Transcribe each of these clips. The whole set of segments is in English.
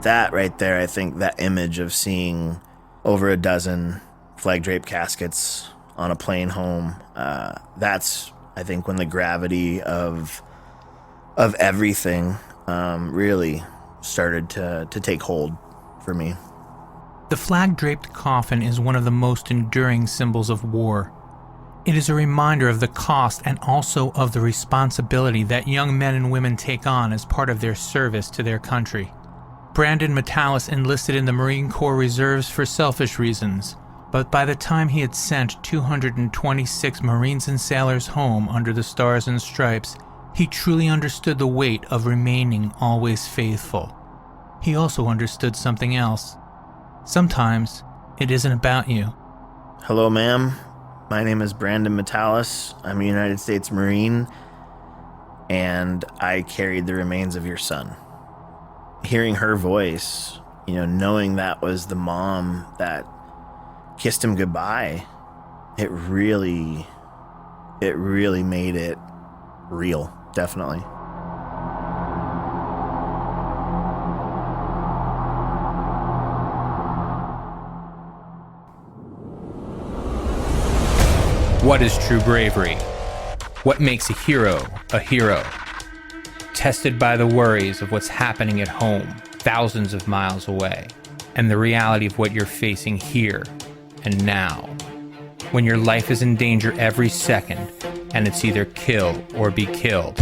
That right there, I think that image of seeing over a dozen flag draped caskets on a plane home, that's, I think, when the gravity of everything really started to take hold for me. The flag-draped coffin is one of the most enduring symbols of war. It is a reminder of the cost and also of the responsibility that young men and women take on as part of their service to their country. Brandon Mitalas enlisted in the Marine Corps Reserves for selfish reasons, but by the time he had sent 226 Marines and sailors home under the Stars and Stripes, he truly understood the weight of remaining always faithful. He also understood something else. Sometimes it isn't about you. Hello, ma'am. My name is Brandon Mitalas. I'm a United States Marine, and I carried the remains of your son. Hearing her voice, knowing that was the mom that kissed him goodbye, it really made it real, definitely. What is true bravery? What makes a hero a hero? Tested by the worries of what's happening at home, thousands of miles away, and the reality of what you're facing here and now. When your life is in danger every second, and it's either kill or be killed.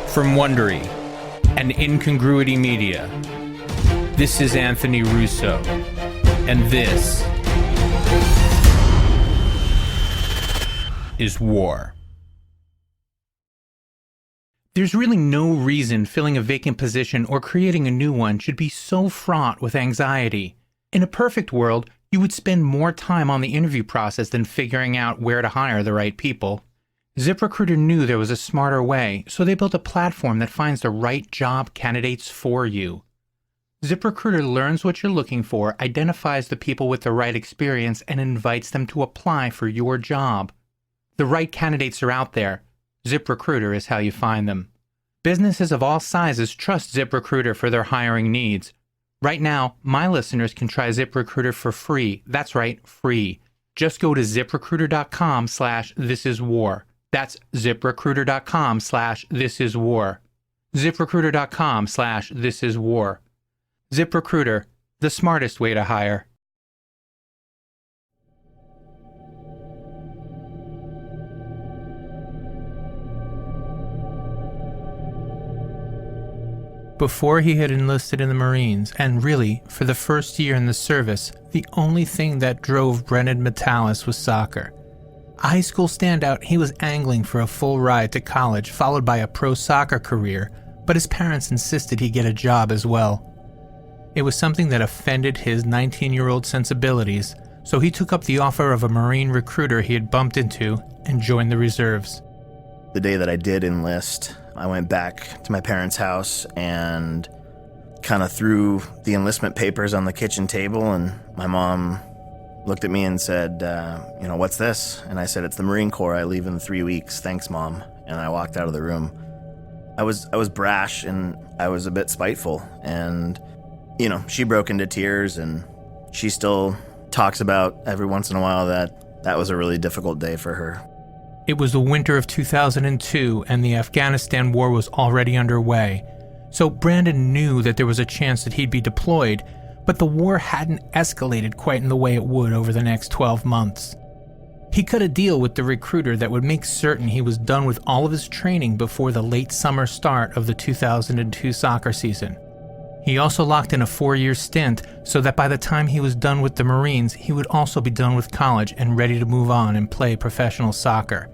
From Wondery and Incongruity Media, this is Anthony Russo, and this is war. There's really no reason filling a vacant position or creating a new one should be so fraught with anxiety. In a perfect world, you would spend more time on the interview process than figuring out where to hire the right people. ZipRecruiter knew there was a smarter way, so they built a platform that finds the right job candidates for you. ZipRecruiter learns what you're looking for, identifies the people with the right experience, and invites them to apply for your job. The right candidates are out there. ZipRecruiter is how you find them. Businesses of all sizes trust ZipRecruiter for their hiring needs. Right now, my listeners can try ZipRecruiter for free. That's right, free. Just go to ZipRecruiter.com/thisiswar. That's ZipRecruiter.com/thisiswar. ZipRecruiter.com/thisiswar. ZipRecruiter, the smartest way to hire. Before he had enlisted in the Marines, and really, for the first year in the service, the only thing that drove Brandon Mitalas was soccer. A high school standout, he was angling for a full ride to college, followed by a pro soccer career, but his parents insisted he get a job as well. It was something that offended his 19-year-old sensibilities, so he took up the offer of a Marine recruiter he had bumped into and joined the reserves. The day that I did enlist, I went back to my parents' house and kind of threw the enlistment papers on the kitchen table, and my mom looked at me and said, what's this? And I said, it's the Marine Corps. I leave in 3 weeks. Thanks, Mom. And I walked out of the room. I was brash, and I was a bit spiteful. And, she broke into tears, and she still talks about every once in a while that was a really difficult day for her. It was the winter of 2002, and the Afghanistan war was already underway. So Brandon knew that there was a chance that he'd be deployed, but the war hadn't escalated quite in the way it would over the next 12 months. He cut a deal with the recruiter that would make certain he was done with all of his training before the late summer start of the 2002 soccer season. He also locked in a 4-year stint so that by the time he was done with the Marines, he would also be done with college and ready to move on and play professional soccer.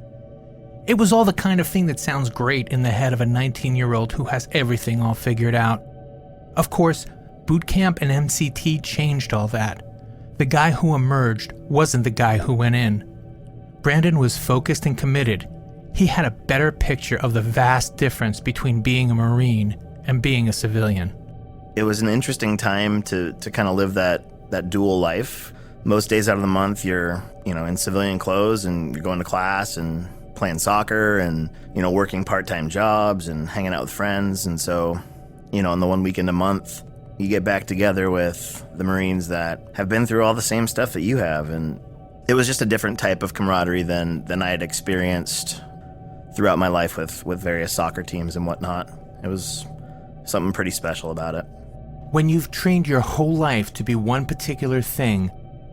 It was all the kind of thing that sounds great in the head of a 19-year-old who has everything all figured out. Of course, boot camp and MCT changed all that. The guy who emerged wasn't the guy who went in. Brandon was focused and committed. He had a better picture of the vast difference between being a Marine and being a civilian. It was an interesting time to kind of live that dual life. Most days out of the month, you're, in civilian clothes and you're going to class and playing soccer and, working part-time jobs and hanging out with friends. And so, in the 1 weekend a month, you get back together with the Marines that have been through all the same stuff that you have. And it was just a different type of camaraderie than I had experienced throughout my life with various soccer teams and whatnot. It was something pretty special about it. When you've trained your whole life to be one particular thing,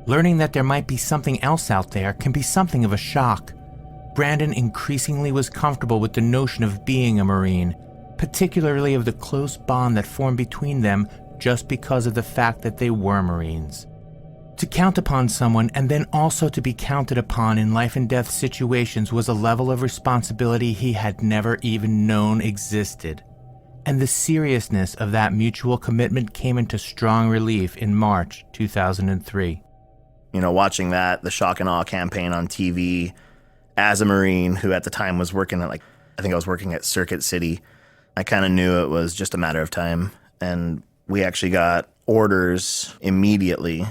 learning that there might be something else out there can be something of a shock. Brandon increasingly was comfortable with the notion of being a Marine, particularly of the close bond that formed between them just because of the fact that they were Marines. To count upon someone and then also to be counted upon in life and death situations was a level of responsibility he had never even known existed. And the seriousness of that mutual commitment came into strong relief in March 2003. Watching the shock and awe campaign on TV as a Marine who at the time was working at I think I was working at Circuit City, I kind of knew it was just a matter of time. And we actually got orders immediately.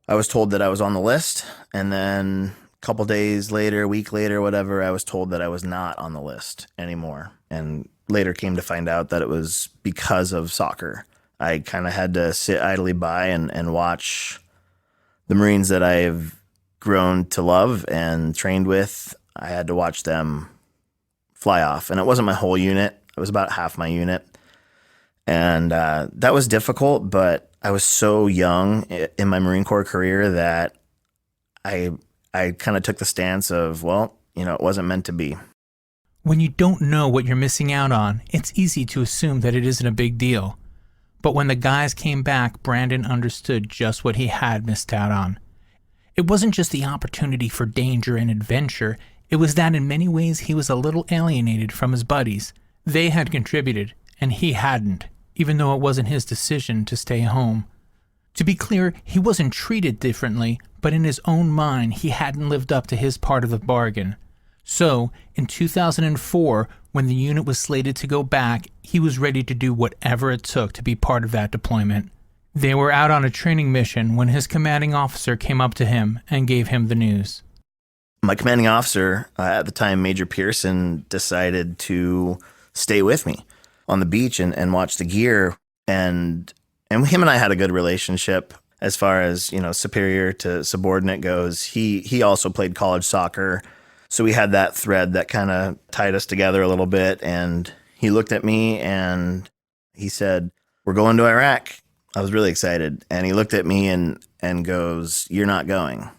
I was told that I was on the list, and then a couple days later, a week later, whatever, I was told that I was not on the list anymore. And later came to find out that it was because of soccer. I kind of had to sit idly by and watch the Marines that I've grown to love and trained with. I had to watch them fly off. And it wasn't my whole unit. It was about half my unit. And that was difficult, but I was so young in my Marine Corps career that I kind of took the stance of, it wasn't meant to be. When you don't know what you're missing out on, it's easy to assume that it isn't a big deal. But when the guys came back, Brandon understood just what he had missed out on. It wasn't just the opportunity for danger and adventure, it was that in many ways he was a little alienated from his buddies. They had contributed, and he hadn't, even though it wasn't his decision to stay home. To be clear, he wasn't treated differently, but in his own mind he hadn't lived up to his part of the bargain. So, in 2004, when the unit was slated to go back, he was ready to do whatever it took to be part of that deployment. They were out on a training mission when his commanding officer came up to him and gave him the news. My commanding officer, at the time, Major Pearson, decided to stay with me on the beach and watch the gear. And him and I had a good relationship as far as, superior to subordinate goes. He also played college soccer. So we had that thread that kind of tied us together a little bit. And he looked at me and he said, "We're going to Iraq." I was really excited. And he looked at me and goes, "You're not going."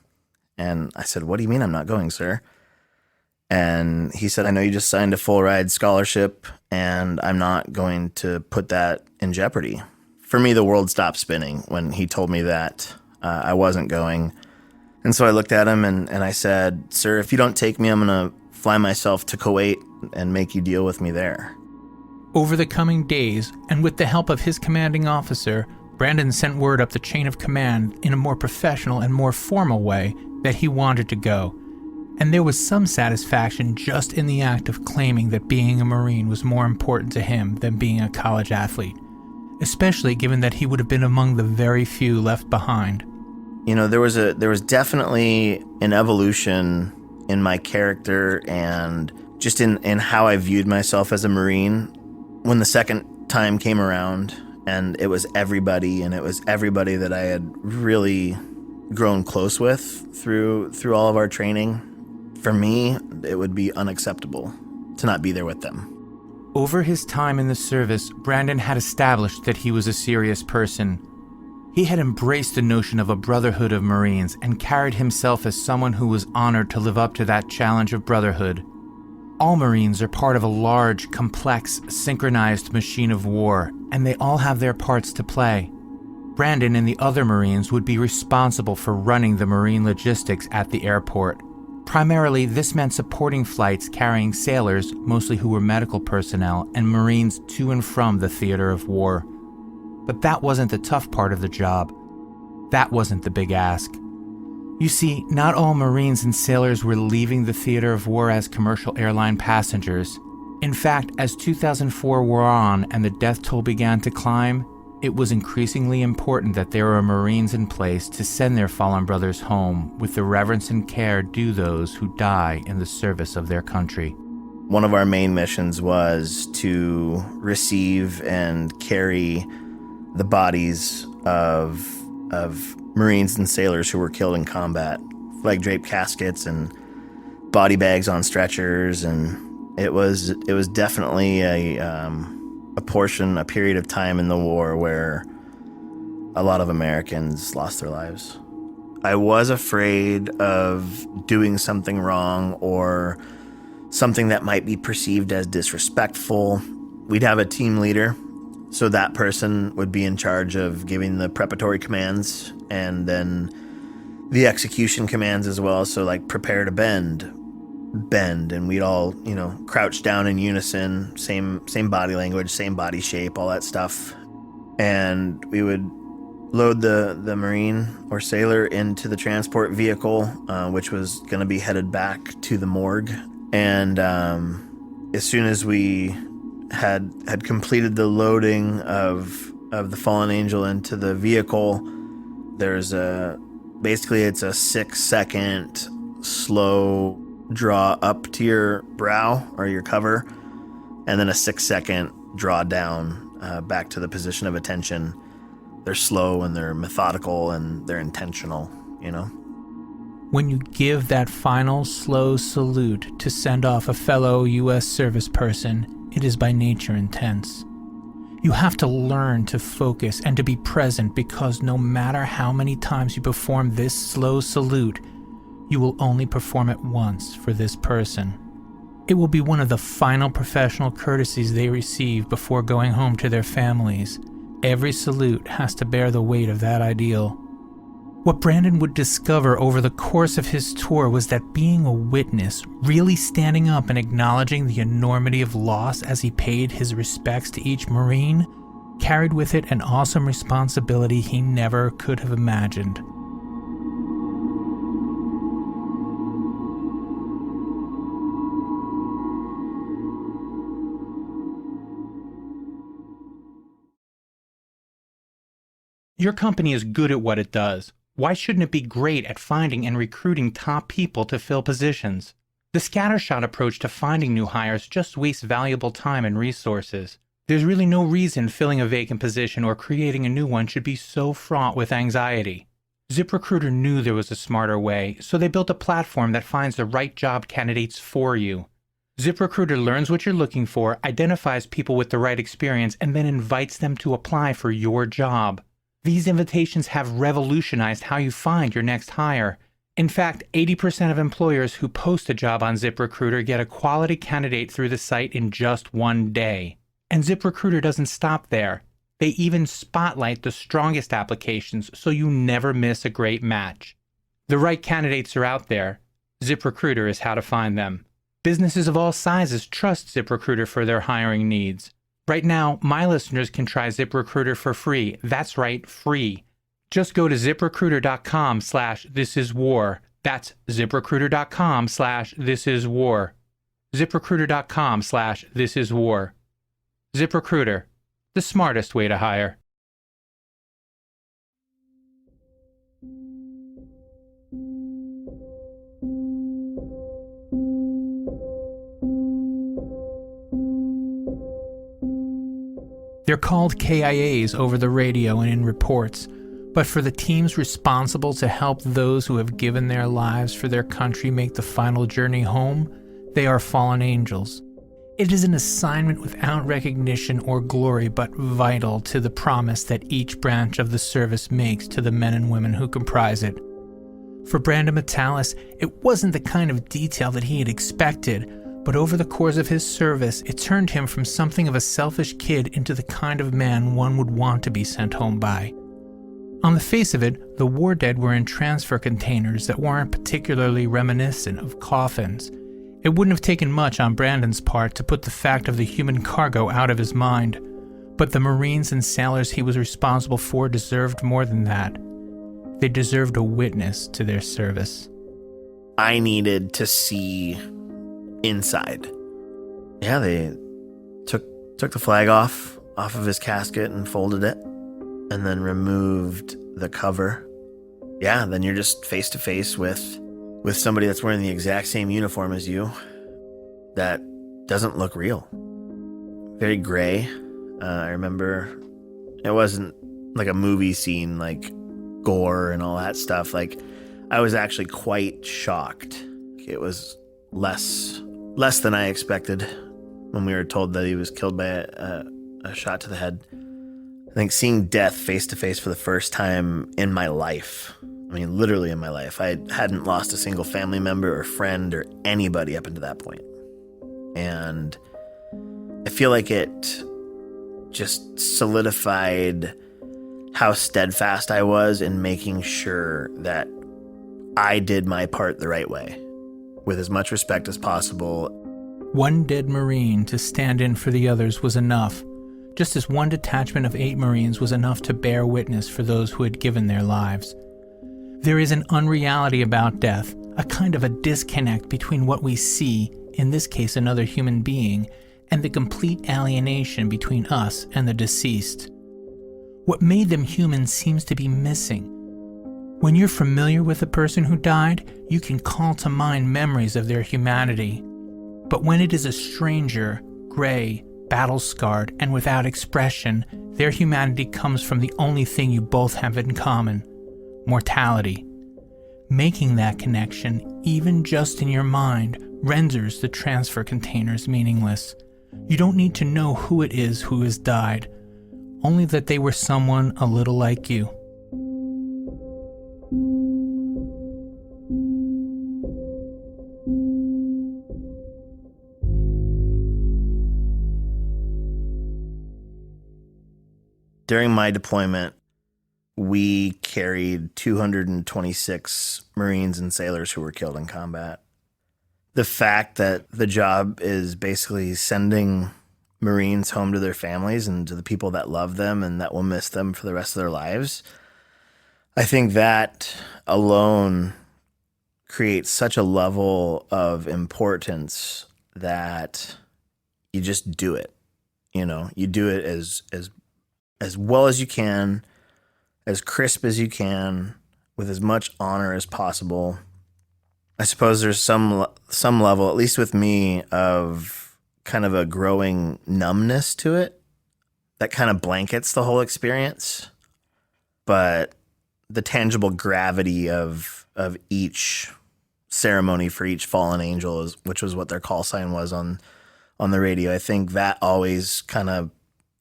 And I said, "What do you mean I'm not going, sir?" And he said, "I know you just signed a full ride scholarship and I'm not going to put that in jeopardy." For me, the world stopped spinning when he told me that I wasn't going. And so I looked at him and I said, "Sir, if you don't take me, I'm going to fly myself to Kuwait and make you deal with me there." Over the coming days, and with the help of his commanding officer, Brandon sent word up the chain of command in a more professional and more formal way that he wanted to go. And there was some satisfaction just in the act of claiming that being a Marine was more important to him than being a college athlete, especially given that he would have been among the very few left behind. There was definitely an evolution in my character and just in how I viewed myself as a Marine when the second time came around, and it was everybody that I had really grown close with through all of our training. For me, it would be unacceptable to not be there with them. Over his time in the service, Brandon had established that he was a serious person. He had embraced the notion of a brotherhood of Marines and carried himself as someone who was honored to live up to that challenge of brotherhood. All Marines are part of a large, complex, synchronized machine of war, and they all have their parts to play. Brandon and the other Marines would be responsible for running the Marine logistics at the airport. Primarily, this meant supporting flights carrying sailors, mostly who were medical personnel, and Marines to and from the theater of war. But that wasn't the tough part of the job. That wasn't the big ask. You see, not all Marines and sailors were leaving the theater of war as commercial airline passengers. In fact, as 2004 wore on and the death toll began to climb, it was increasingly important that there were Marines in place to send their fallen brothers home with the reverence and care due those who die in the service of their country. One of our main missions was to receive and carry the bodies of Marines and sailors who were killed in combat, flag draped caskets and body bags on stretchers, and it was definitely a period of time in the war where a lot of Americans lost their lives. I was afraid of doing something wrong or something that might be perceived as disrespectful. We'd have a team leader, so that person would be in charge of giving the preparatory commands and then the execution commands as well. So like, prepare to bend, and we'd all, crouch down in unison, same body language, same body shape, all that stuff. And we would load the Marine or sailor into the transport vehicle, which was going to be headed back to the morgue. And as soon as we had completed the loading of the fallen angel into the vehicle, there's it's a 6-second slow draw up to your brow or your cover, and then a 6-second draw down back to the position of attention. They're slow and they're methodical and they're intentional, When you give that final slow salute to send off a fellow U.S. service person, it is by nature intense. You have to learn to focus and to be present, because no matter how many times you perform this slow salute, you will only perform it once for this person. It will be one of the final professional courtesies they receive before going home to their families. Every salute has to bear the weight of that ideal. What Brandon would discover over the course of his tour was that being a witness, really standing up and acknowledging the enormity of loss as he paid his respects to each Marine, carried with it an awesome responsibility he never could have imagined. Your company is good at what it does. Why shouldn't it be great at finding and recruiting top people to fill positions? The scattershot approach to finding new hires just wastes valuable time and resources. There's really no reason filling a vacant position or creating a new one should be so fraught with anxiety. ZipRecruiter knew there was a smarter way, so they built a platform that finds the right job candidates for you. ZipRecruiter learns what you're looking for, identifies people with the right experience, and then invites them to apply for your job. These invitations have revolutionized how you find your next hire. In fact, 80% of employers who post a job on ZipRecruiter get a quality candidate through the site in just one day. And ZipRecruiter doesn't stop there. They even spotlight the strongest applications so you never miss a great match. The right candidates are out there. ZipRecruiter is how to find them. Businesses of all sizes trust ZipRecruiter for their hiring needs. Right now, my listeners can try ZipRecruiter for free. That's right, free. Just go to ZipRecruiter.com/thisiswar. That's ZipRecruiter.com/thisiswar. ZipRecruiter.com/thisiswar. ZipRecruiter, the smartest way to hire. They're called KIAs over the radio and in reports, but for the teams responsible to help those who have given their lives for their country make the final journey home, they are fallen angels. It is an assignment without recognition or glory, but vital to the promise that each branch of the service makes to the men and women who comprise it. For Brandon Mitalas, it wasn't the kind of detail that he had expected, but over the course of his service, it turned him from something of a selfish kid into the kind of man one would want to be sent home by. On the face of it, the war dead were in transfer containers that weren't particularly reminiscent of coffins. It wouldn't have taken much on Brandon's part to put the fact of the human cargo out of his mind, but the Marines and sailors he was responsible for deserved more than that. They deserved a witness to their service. I needed to see inside. Yeah, they took the flag off of his casket and folded it, and then removed the cover. Yeah, then you're just face to face with somebody that's wearing the exact same uniform as you that doesn't look real. Very gray. I remember It wasn't like a movie scene, like gore and all that stuff. Like, I was actually quite shocked. It was less than I expected when we were told that he was killed by a shot to the head. I think seeing death face to face for the first time in my life. I mean, literally in my life. I hadn't lost a single family member or friend or anybody up until that point. And I feel like it just solidified how steadfast I was in making sure that I did my part the right way, with as much respect as possible. One dead Marine to stand in for the others was enough, just as one detachment of 8 Marines was enough to bear witness for those who had given their lives. There is an unreality about death, a kind of a disconnect between what we see, in this case another human being, and the complete alienation between us and the deceased. What made them human seems to be missing. When you're familiar with a person who died, you can call to mind memories of their humanity. But when it is a stranger, gray, battle-scarred, and without expression, their humanity comes from the only thing you both have in common: mortality. Making that connection, even just in your mind, renders the transfer containers meaningless. You don't need to know who it is who has died, only that they were someone a little like you. During my deployment, we carried 226 Marines and sailors who were killed in combat. The fact that the job is basically sending Marines home to their families and to the people that love them and that will miss them for the rest of their lives, I think that alone creates such a level of importance that you just do it. You know, you do it as well as you can, as crisp as you can, with as much honor as possible. I suppose there's some level, at least with me, of kind of a growing numbness to it that kind of blankets the whole experience. But the tangible gravity of each ceremony for each fallen angel, which was what their call sign was on the radio, I think that always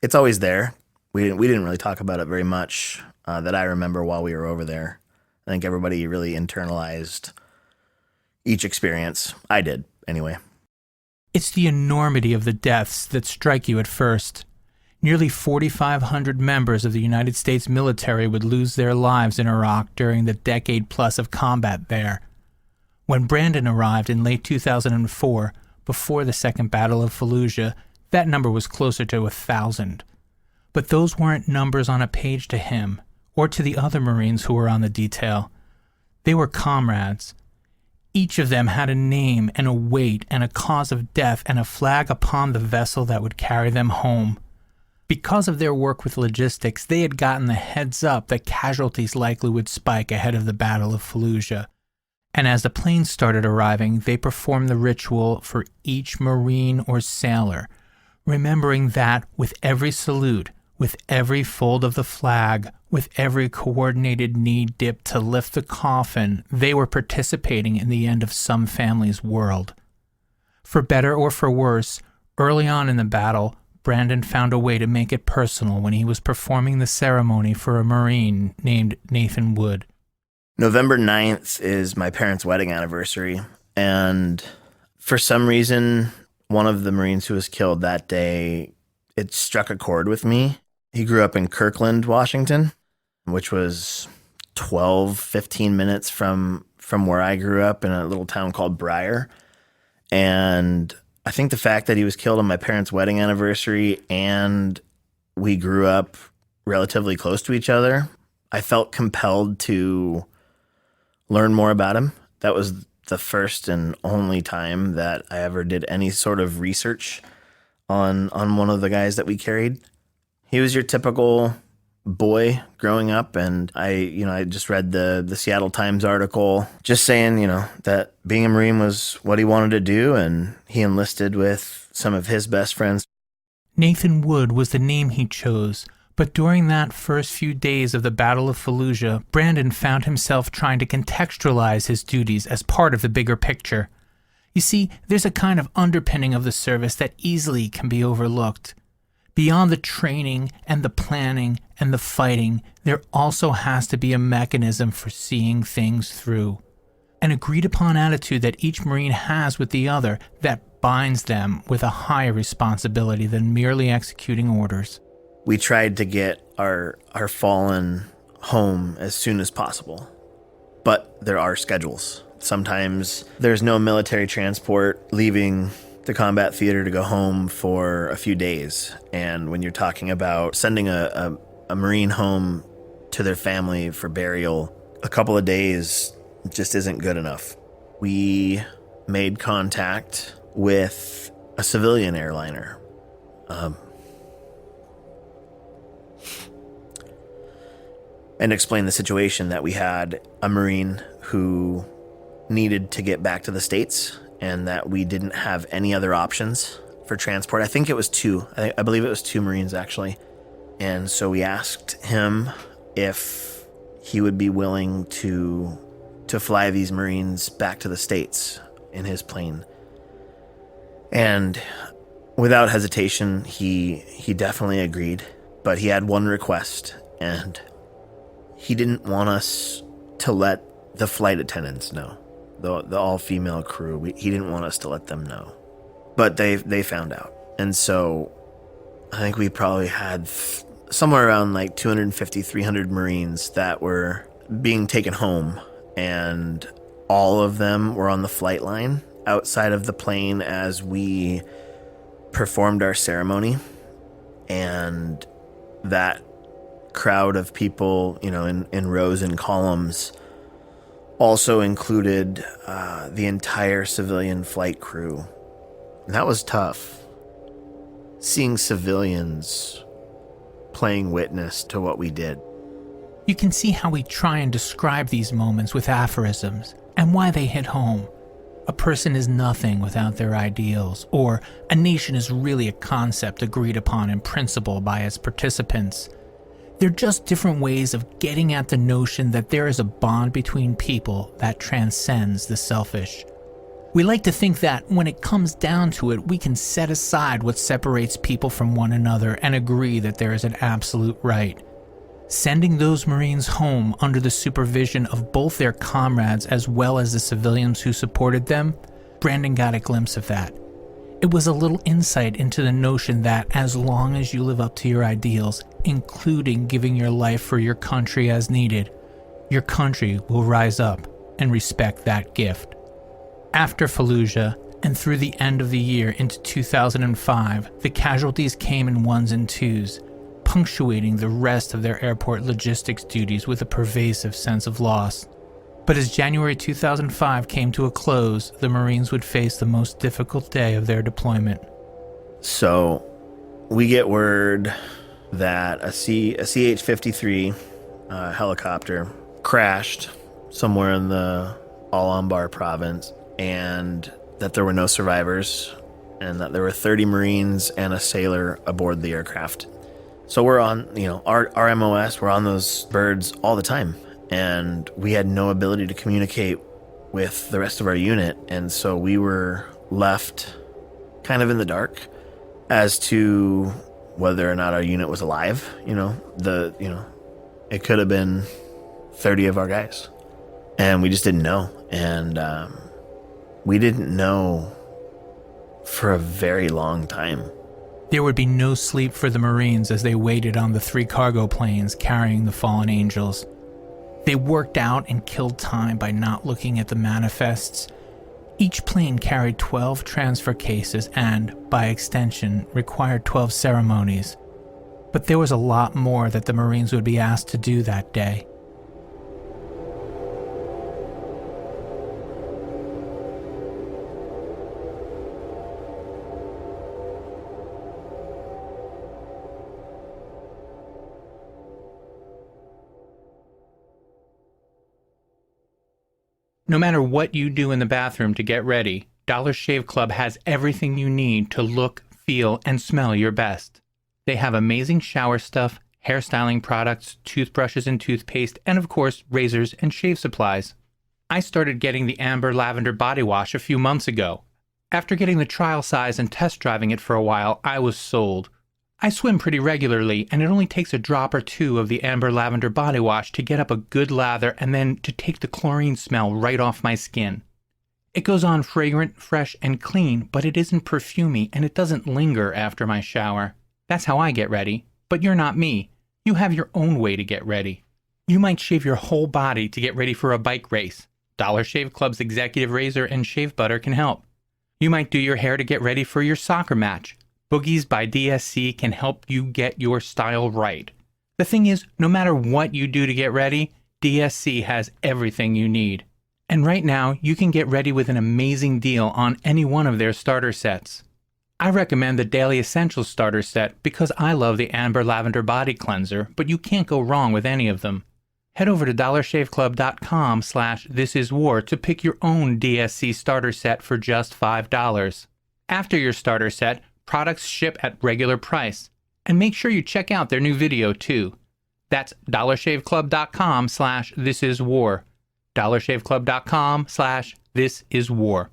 it's always there. We didn't really talk about it very much that I remember while we were over there. I think everybody really internalized each experience. I did, anyway. It's the enormity of the deaths that strike you at first. Nearly 4,500 members of the United States military would lose their lives in Iraq during the decade-plus of combat there. When Brandon arrived in late 2004, before the Second Battle of Fallujah, that number was closer to 1,000. But those weren't numbers on a page to him, or to the other Marines who were on the detail. They were comrades. Each of them had a name and a weight and a cause of death and a flag upon the vessel that would carry them home. Because of their work with logistics, they had gotten the heads up that casualties likely would spike ahead of the Battle of Fallujah. And as the planes started arriving, they performed the ritual for each Marine or sailor, remembering that with every salute, with every fold of the flag, with every coordinated knee dip to lift the coffin, they were participating in the end of some family's world. For better or for worse, early on in the battle, Brandon found a way to make it personal when he was performing the ceremony for a Marine named Nathan Wood. November 9th is my parents' wedding anniversary, and for some reason, one of the Marines who was killed that day, it struck a chord with me. He grew up in Kirkland, Washington, which was 15 minutes from where I grew up in a little town called Briar. And I think the fact that he was killed on my parents' wedding anniversary and we grew up relatively close to each other, I felt compelled to learn more about him. That was the first and only time that I ever did any sort of research on one of the guys that we carried. He was your typical boy growing up, and I just read the Seattle Times article just saying, that being a Marine was what he wanted to do, and he enlisted with some of his best friends. Nathan Wood was the name he chose, But during that first few days of the Battle of Fallujah, Brandon found himself trying to contextualize his duties as part of the bigger picture. You see, there's a kind of underpinning of the service that easily can be overlooked. Beyond the training and the planning and the fighting, there also has to be a mechanism for seeing things through. An agreed-upon attitude that each Marine has with the other that binds them with a higher responsibility than merely executing orders. We tried to get our fallen home as soon as possible, but there are schedules. Sometimes there's no military transport leaving the combat theater to go home for a few days. And when you're talking about sending a Marine home to their family for burial, a couple of days just isn't good enough. We made contact with a civilian airliner. And explained the situation that we had a Marine who needed to get back to the States and that we didn't have any other options for transport. I think it was two. I believe it was two Marines, actually. And so we asked him if he would be willing to fly these Marines back to the States in his plane. And without hesitation, he definitely agreed. But he had one request, and he didn't want us to let the flight attendants know. The all-female crew, he didn't want us to let them know. But they found out. And so I think we probably had somewhere around like 250, 300 Marines that were being taken home. And all of them were on the flight line outside of the plane as we performed our ceremony. And that crowd of people, in rows and columns, also included the entire civilian flight crew. And that was tough. Seeing civilians playing witness to what we did. You can see how we try and describe these moments with aphorisms and why they hit home. A person is nothing without their ideals, or a nation is really a concept agreed upon in principle by its participants. They're just different ways of getting at the notion that there is a bond between people that transcends the selfish. We like to think that when it comes down to it, we can set aside what separates people from one another and agree that there is an absolute right. Sending those Marines home under the supervision of both their comrades as well as the civilians who supported them, Brandon got a glimpse of that. It was a little insight into the notion that as long as you live up to your ideals, including giving your life for your country as needed, your country will rise up and respect that gift. After Fallujah, and through the end of the year into 2005, the casualties came in ones and twos, punctuating the rest of their airport logistics duties with a pervasive sense of loss. But as January 2005 came to a close, the Marines would face the most difficult day of their deployment. So we get word that a CH-53 helicopter crashed somewhere in the Al-Anbar province, and that there were no survivors, and that there were 30 Marines and a sailor aboard the aircraft. So we're on, our MOS, we're on those birds all the time. And we had no ability to communicate with the rest of our unit. And so we were left kind of in the dark as to whether or not our unit was alive. It could have been 30 of our guys. And we just didn't know. And we didn't know for a very long time. There would be no sleep for the Marines as they waited on the 3 cargo planes carrying the fallen angels. They worked out and killed time by not looking at the manifests. Each plane carried 12 transfer cases and, by extension, required 12 ceremonies. But there was a lot more that the Marines would be asked to do that day. No matter what you do in the bathroom to get ready, Dollar Shave Club has everything you need to look, feel, and smell your best. They have amazing shower stuff, hairstyling products, toothbrushes and toothpaste, and of course, razors and shave supplies. I started getting the Amber Lavender Body Wash a few months ago. After getting the trial size and test driving it for a while, I was sold. I swim pretty regularly, and it only takes a drop or two of the Amber Lavender Body Wash to get up a good lather and then to take the chlorine smell right off my skin. It goes on fragrant, fresh, and clean, but it isn't perfumey and it doesn't linger after my shower. That's how I get ready. But you're not me. You have your own way to get ready. You might shave your whole body to get ready for a bike race. Dollar Shave Club's executive razor and shave butter can help. You might do your hair to get ready for your soccer match. Boogies by DSC can help you get your style right. The thing is, no matter what you do to get ready, DSC has everything you need. And right now, you can get ready with an amazing deal on any one of their starter sets. I recommend the Daily Essentials starter set because I love the Amber Lavender Body Cleanser, but you can't go wrong with any of them. Head over to dollarshaveclub.com/thisiswar to pick your own DSC starter set for just $5. After your starter set, products ship at regular price. And make sure you check out their new video too. That's dollarshaveclub.com/thisiswar. dollarshaveclub.com/thisiswar.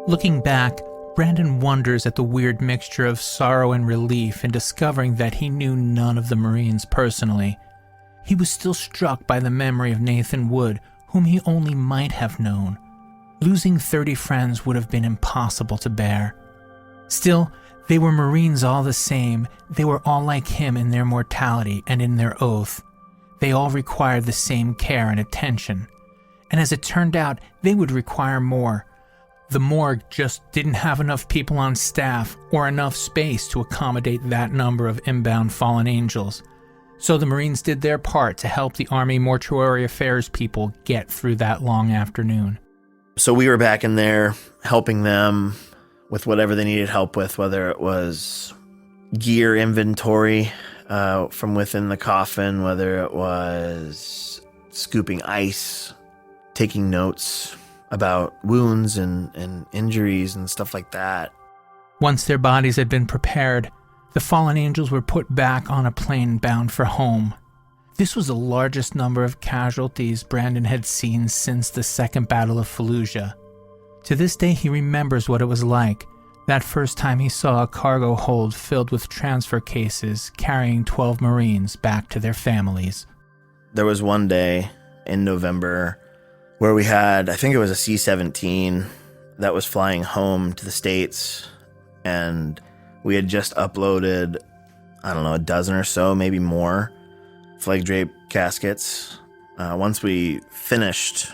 Looking back, Brandon wonders at the weird mixture of sorrow and relief in discovering that he knew none of the Marines personally. He was still struck by the memory of Nathan Wood, whom he only might have known. Losing 30 friends would have been impossible to bear. Still, they were Marines all the same. They were all like him in their mortality and in their oath. They all required the same care and attention. And as it turned out, they would require more. The morgue just didn't have enough people on staff or enough space to accommodate that number of inbound fallen angels. So the Marines did their part to help the Army Mortuary Affairs people get through that long afternoon. So we were back in there helping them with whatever they needed help with, whether it was gear inventory from within the coffin, whether it was scooping ice, taking notes about wounds and injuries and stuff like that. Once their bodies had been prepared, the fallen angels were put back on a plane bound for home. This was the largest number of casualties Brandon had seen since the Second Battle of Fallujah. To this day, he remembers what it was like, that first time he saw a cargo hold filled with transfer cases carrying 12 Marines back to their families. There was one day in November where we had, I think it was a C-17 that was flying home to the States, and we had just uploaded, I don't know, a dozen or so, maybe more, flag drape caskets. Once we finished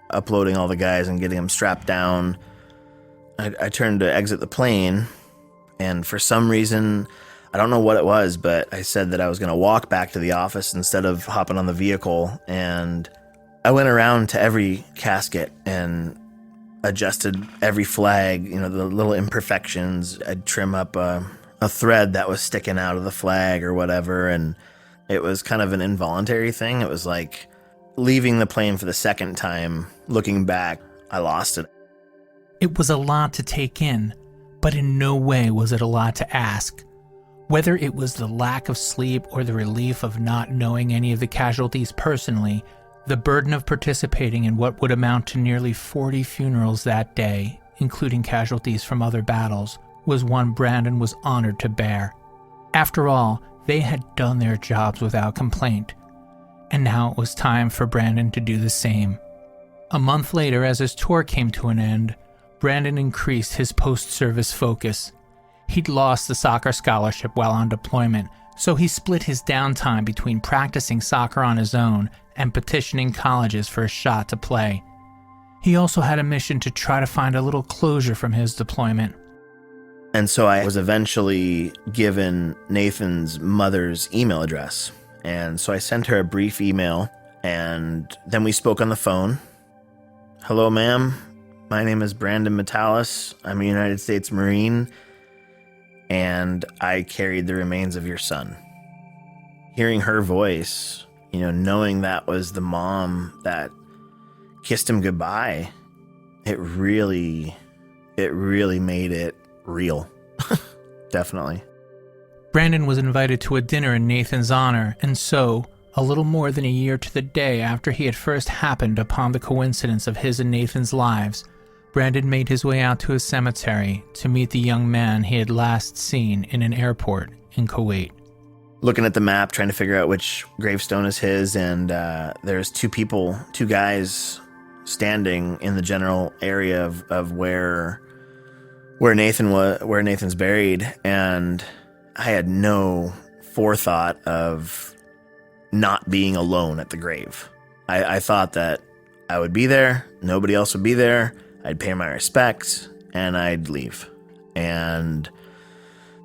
uploading all the guys and getting them strapped down, I turned to exit the plane, and for some reason, I don't know what it was, but I said that I was going to walk back to the office instead of hopping on the vehicle, and I went around to every casket and adjusted every flag, the little imperfections. I'd trim up a thread that was sticking out of the flag or whatever, and it was kind of an involuntary thing. It was like leaving the plane for the second time, looking back, I lost it. It was a lot to take in, but in no way was it a lot to ask. Whether it was the lack of sleep or the relief of not knowing any of the casualties personally, the burden of participating in what would amount to nearly 40 funerals that day, including casualties from other battles, was one Brandon was honored to bear. After all, they had done their jobs without complaint, and now it was time for Brandon to do the same. A month later, as his tour came to an end, Brandon increased his post-service focus. He'd lost the soccer scholarship while on deployment, so he split his downtime between practicing soccer on his own and petitioning colleges for a shot to play. He also had a mission to try to find a little closure from his deployment. And so I was eventually given Nathan's mother's email address. And so I sent her a brief email, and then we spoke on the phone. Hello, ma'am. My name is Brandon Mitalas. I'm a United States Marine, and I carried the remains of your son. Hearing her voice, knowing that was the mom that kissed him goodbye, it really made it real. Definitely. Brandon was invited to a dinner in Nathan's honor, and so, a little more than a year to the day after he had first happened upon the coincidence of his and Nathan's lives, Brandon made his way out to a cemetery to meet the young man he had last seen in an airport in Kuwait. Looking at the map, trying to figure out which gravestone is his, and there's two guys standing in the general area of where Nathan's buried, and I had no forethought of not being alone at the grave. I thought that I would be there, nobody else would be there, I'd pay my respects, and I'd leave. And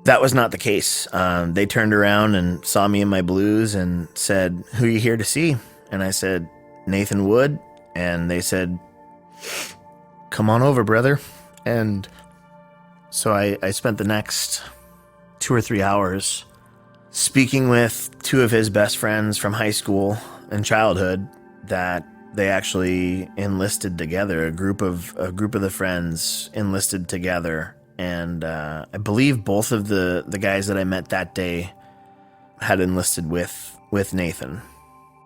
that was not the case. They turned around and saw me in my blues and said, "Who are you here to see?" And I said, "Nathan Wood." And they said, "Come on over, brother." And so I spent the next 2 or 3 hours speaking with two of his best friends from high school and childhood that they actually enlisted together. A group of the friends enlisted together, and I believe both of the guys that I met that day had enlisted with Nathan.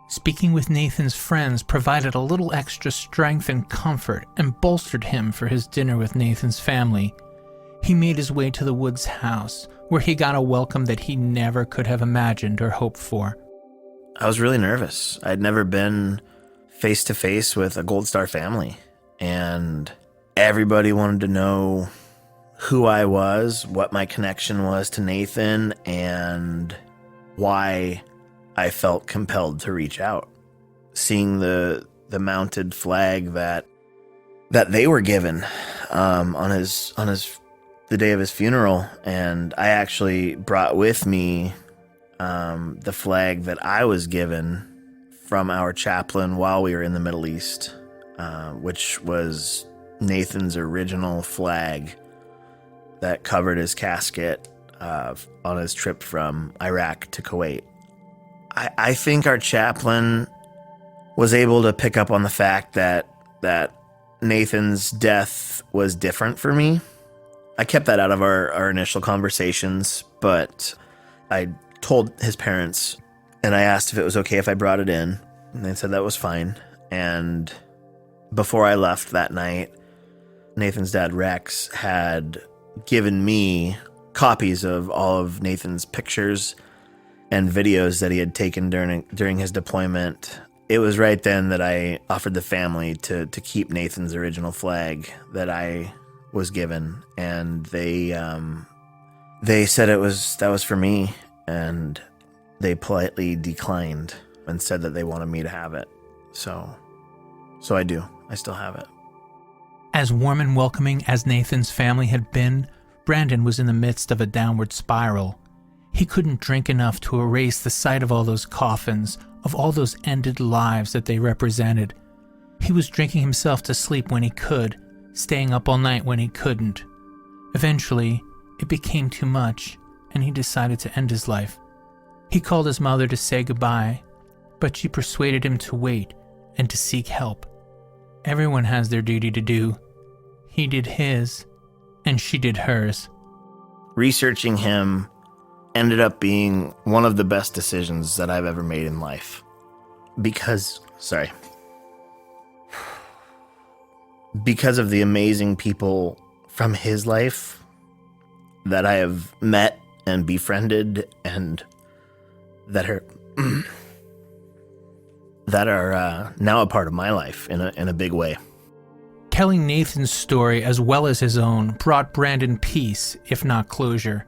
Speaking with Nathan's friends provided a little extra strength and comfort and bolstered him for his dinner with Nathan's family. He made his way to the Woods' house, where he got a welcome that he never could have imagined or hoped for. I was really nervous. I'd never been face to face with a Gold Star family, and everybody wanted to know who I was, what my connection was to Nathan, and why I felt compelled to reach out. Seeing the mounted flag that they were given on the day of his funeral, and I actually brought with me the flag that I was given from our chaplain while we were in the Middle East, which was Nathan's original flag that covered his casket on his trip from Iraq to Kuwait. I think our chaplain was able to pick up on the fact that Nathan's death was different for me. I kept that out of our initial conversations, but I told his parents, and I asked if it was okay if I brought it in, and they said that was fine. And before I left that night, Nathan's dad, Rex, had given me copies of all of Nathan's pictures and videos that he had taken during his deployment. It was right then that I offered the family to keep Nathan's original flag that I was given, and they said that was for me, and they politely declined and said that they wanted me to have it. So I do. I still have it. As warm and welcoming as Nathan's family had been, Brandon was in the midst of a downward spiral. He couldn't drink enough to erase the sight of all those coffins, of all those ended lives that they represented. He was drinking himself to sleep when he could, staying up all night when he couldn't. Eventually, it became too much, and he decided to end his life. He called his mother to say goodbye, but she persuaded him to wait and to seek help. Everyone has their duty to do. He did his, and she did hers. Researching him ended up being one of the best decisions that I've ever made in life. Because of the amazing people from his life that I have met and befriended, and that are now a part of my life in a big way. Telling Nathan's story as well as his own brought Brandon peace, if not closure.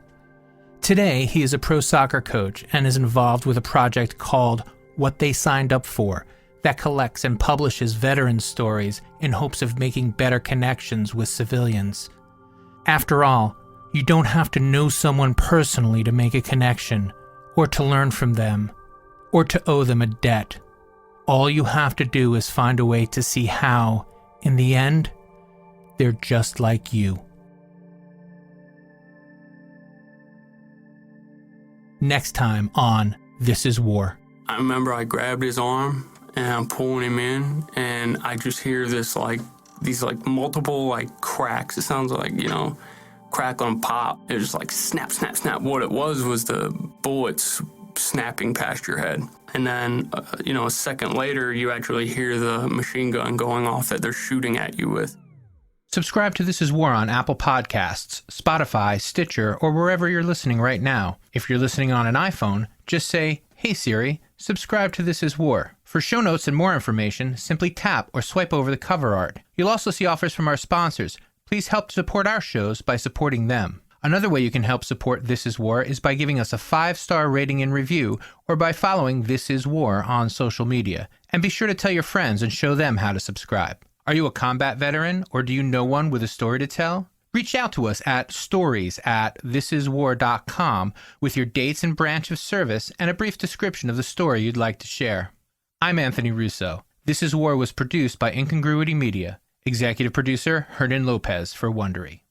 Today, he is a pro soccer coach and is involved with a project called What They Signed Up For that collects and publishes veteran stories in hopes of making better connections with civilians. After all, you don't have to know someone personally to make a connection, or to learn from them, or to owe them a debt. All you have to do is find a way to see how, in the end, they're just like you. Next time on This Is War. I remember I grabbed his arm and I'm pulling him in, and I just hear these multiple cracks. It sounds like, crackle and pop. It was just like snap, snap, snap. What it was the bullets snapping past your head. And then, a second later, you actually hear the machine gun going off that they're shooting at you with. Subscribe to This Is War on Apple Podcasts, Spotify, Stitcher, or wherever you're listening right now. If you're listening on an iPhone, just say, "Hey Siri, subscribe to This Is War." For show notes and more information, simply tap or swipe over the cover art. You'll also see offers from our sponsors. Please help support our shows by supporting them. Another way you can help support This Is War is by giving us a 5-star rating and review, or by following This Is War on social media. And be sure to tell your friends and show them how to subscribe. Are you a combat veteran, or do you know one with a story to tell? Reach out to us at stories@thisiswar.com with your dates and branch of service and a brief description of the story you'd like to share. I'm Anthony Russo. This Is War was produced by Incongruity Media. Executive producer, Hernan Lopez for Wondery.